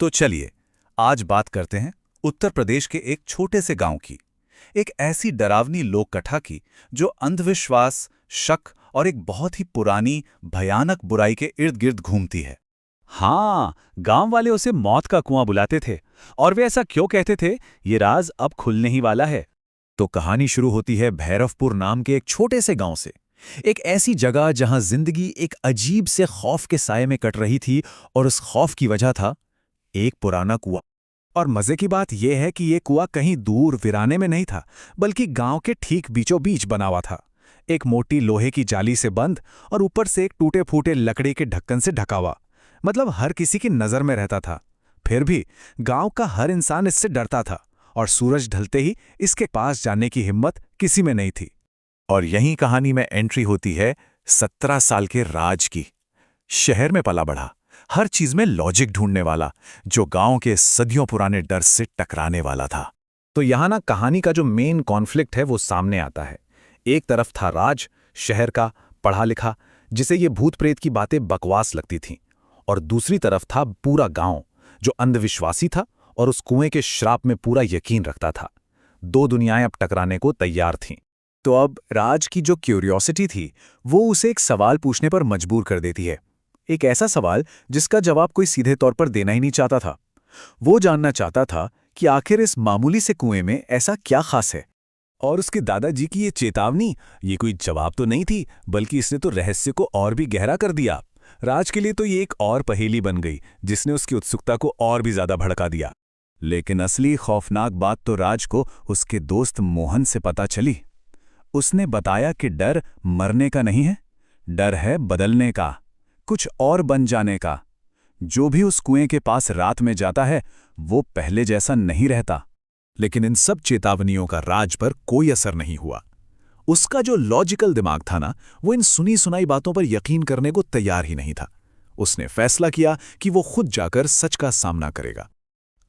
तो चलिए आज बात करते हैं उत्तर प्रदेश के एक छोटे से गांव की, एक ऐसी डरावनी लोक कथा की जो अंधविश्वास, शक और एक बहुत ही पुरानी भयानक बुराई के इर्द गिर्द घूमती है। हाँ, गांव वाले उसे मौत का कुआं बुलाते थे। और वे ऐसा क्यों कहते थे, ये राज अब खुलने ही वाला है। तो कहानी शुरू होती है भैरवपुर नाम के एक छोटे से गांव से। एक ऐसी जगह जहां जिंदगी एक अजीब से खौफ के साये में कट रही थी, और उस खौफ की वजह था एक पुराना कुआं। और मजे की बात यह है कि ये कुआं कहीं दूर वीराने में नहीं था, बल्कि गांव के ठीक बीचों बीच बना हुआ था। एक मोटी लोहे की जाली से बंद और ऊपर से एक टूटे फूटे लकड़ी के ढक्कन से ढका हुआ। मतलब हर किसी की नजर में रहता था। फिर भी गांव का हर इंसान इससे डरता था, और सूरज ढलते ही इसके पास जाने की हिम्मत किसी में नहीं थी। और यहीं कहानी में एंट्री होती है 17 साल के राज की। शहर में पला बढ़ा, हर चीज में लॉजिक ढूंढने वाला, जो गांव के सदियों पुराने डर से टकराने वाला था। तो यहां ना कहानी का जो मेन कॉन्फ्लिक्ट है वो सामने आता है। एक तरफ था राज, शहर का, पढ़ा लिखा, जिसे ये भूत प्रेत की बातें बकवास लगती थीं। और दूसरी तरफ था पूरा गांव, जो अंधविश्वासी था और उस कुएं के श्राप में पूरा यकीन रखता था। दो दुनियाएं अब टकराने को तैयार थीं। तो अब राज की जो क्यूरियोसिटी थी, वो उसे एक सवाल पूछने पर मजबूर कर देती है। एक ऐसा सवाल जिसका जवाब कोई सीधे तौर पर देना ही नहीं चाहता था। वो जानना चाहता था कि आखिर इस मामूली से कुएं में ऐसा क्या खास है। और उसके दादाजी की ये चेतावनी, ये कोई जवाब तो नहीं थी, बल्कि इसने तो रहस्य को और भी गहरा कर दिया। राज के लिए तो ये एक और पहेली बन गई, जिसने उसकी उत्सुकता को और भी ज्यादा भड़का दिया। लेकिन असली खौफनाक बात तो राज को उसके दोस्त मोहन से पता चली। उसने बताया कि डर मरने का नहीं है, डर है बदलने का, कुछ और बन जाने का। जो भी उस कुएं के पास रात में जाता है, वो पहले जैसा नहीं रहता। लेकिन इन सब चेतावनियों का राज पर कोई असर नहीं हुआ। उसका जो लॉजिकल दिमाग था ना, वो इन सुनी सुनाई बातों पर यकीन करने को तैयार ही नहीं था। उसने फैसला किया कि वो खुद जाकर सच का सामना करेगा।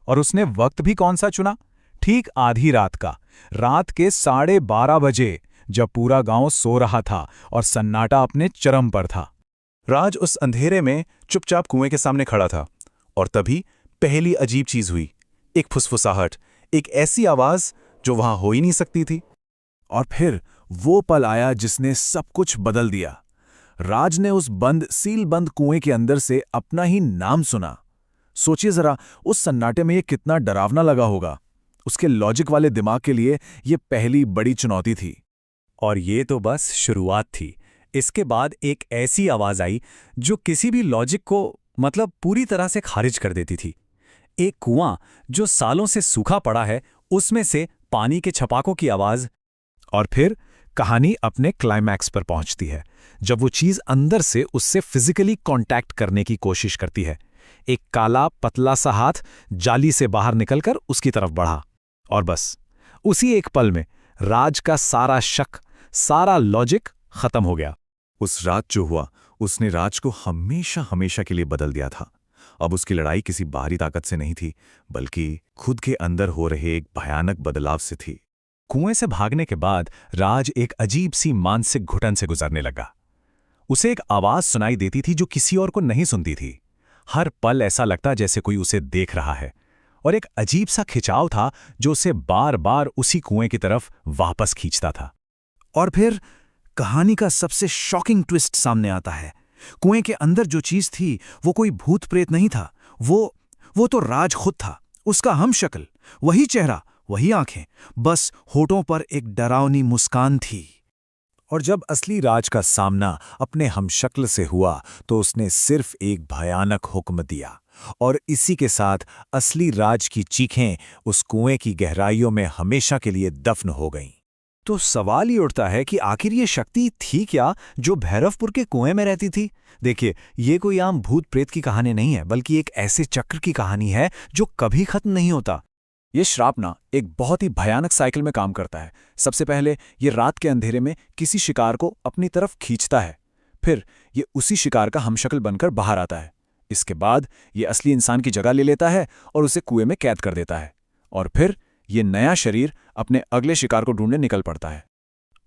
और उसने वक्त भी कौन सा चुना? ठीक आधी रात का, रात के 12:30 बजे, जब पूरा गांव सो रहा था और सन्नाटा अपने चरम पर था। राज उस अंधेरे में चुपचाप कुएं के सामने खड़ा था, और तभी पहली अजीब चीज हुई। एक फुसफुसाहट, एक ऐसी आवाज जो वहां हो ही नहीं सकती थी। और फिर वो पल आया जिसने सब कुछ बदल दिया। राज ने उस बंद सील बंद कुएं के अंदर से अपना ही नाम सुना। सोचिए जरा, उस सन्नाटे में ये कितना डरावना लगा होगा। उसके लॉजिक वाले दिमाग के लिए ये पहली बड़ी चुनौती थी। और ये तो बस शुरुआत थी। इसके बाद एक ऐसी आवाज आई जो किसी भी लॉजिक को पूरी तरह से खारिज कर देती थी। एक कुआं जो सालों से सूखा पड़ा है, उसमें से पानी के छपाकों की आवाज। और फिर कहानी अपने क्लाइमैक्स पर पहुंचती है, जब वो चीज अंदर से उससे फिजिकली कांटेक्ट करने की कोशिश करती है। एक काला पतला सा हाथ जाली से बाहर निकलकर उसकी तरफ बढ़ा, और बस उसी एक पल में राज का सारा शक, सारा लॉजिक खत्म हो गया। उस रात जो हुआ, उसने राज को हमेशा हमेशा के लिए बदल दिया था। अब उसकी लड़ाई किसी बाहरी ताकत से नहीं थी, बल्कि खुद के अंदर हो रहे एक भयानक बदलाव से थी। कुएं से भागने के बाद राज एक अजीब सी मानसिक घुटन से गुजरने लगा। उसे एक आवाज सुनाई देती थी जो किसी और को नहीं सुनती थी। हर पल ऐसा लगता जैसे कोई उसे देख रहा है, और एक अजीब सा खिंचाव था जो उसे बार बार उसी कुएं की तरफ वापस खींचता था। और फिर कहानी का सबसे शॉकिंग ट्विस्ट सामने आता है। कुएं के अंदर जो चीज थी, वो कोई भूत प्रेत नहीं था। वो तो राज खुद था। उसका हमशक्ल, वही चेहरा, वही आंखें, बस होठों पर एक डरावनी मुस्कान थी। और जब असली राज का सामना अपने हमशक्ल से हुआ, तो उसने सिर्फ एक भयानक हुक्म दिया, और इसी के साथ असली राज की चीखें उस कुएं की गहराइयों में हमेशा के लिए दफन हो गईं। तो सवाल ही उठता है कि आखिर ये शक्ति थी क्या जो भैरवपुर के कुएं में रहती थी? देखिए, ये कोई आम भूत प्रेत की कहानी नहीं है, बल्कि एक ऐसे चक्र की कहानी है जो कभी खत्म नहीं होता। ये श्राप ना एक बहुत ही भयानक साइकिल में काम करता है। सबसे पहले ये रात के अंधेरे में किसी शिकार को अपनी तरफ खींचता है। फिर ये उसी शिकार का हमशक्ल बनकर बाहर आता है। इसके बाद ये असली इंसान की जगह ले लेता है और उसे कुएं में कैद कर देता है। और फिर ये नया शरीर अपने अगले शिकार को ढूंढने निकल पड़ता है।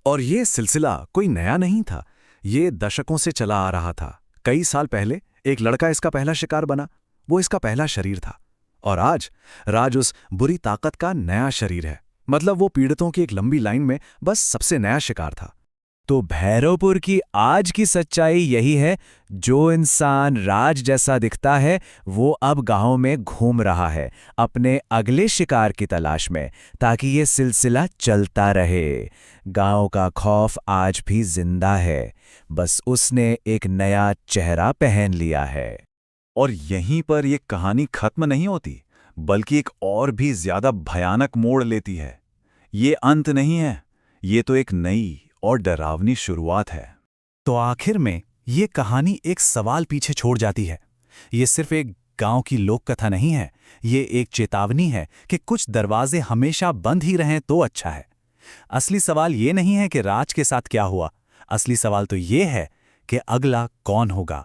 और ये सिलसिला कोई नया नहीं था, ये दशकों से चला आ रहा था। कई साल पहले एक लड़का इसका पहला शिकार बना। वो इसका पहला शरीर था। और आज राज उस बुरी ताकत का नया शरीर है। मतलब वो पीड़ितों की एक लंबी लाइन में बस सबसे नया शिकार था। तो भैरवपुर की आज की सच्चाई यही है, जो इंसान राज जैसा दिखता है वो अब गांव में घूम रहा है अपने अगले शिकार की तलाश में, ताकि ये सिलसिला चलता रहे। गांव का खौफ आज भी जिंदा है, बस उसने एक नया चेहरा पहन लिया है। और यहीं पर ये कहानी खत्म नहीं होती, बल्कि एक और भी ज्यादा भयानक मोड़ लेती है। ये अंत नहीं है, ये तो एक नई और डरावनी शुरुआत है। तो आखिर में ये कहानी एक सवाल पीछे छोड़ जाती है। ये सिर्फ एक गांव की लोक कथा नहीं है, ये एक चेतावनी है कि कुछ दरवाजे हमेशा बंद ही रहें तो अच्छा है। असली सवाल ये नहीं है कि राज के साथ क्या हुआ, असली सवाल तो ये है कि अगला कौन होगा।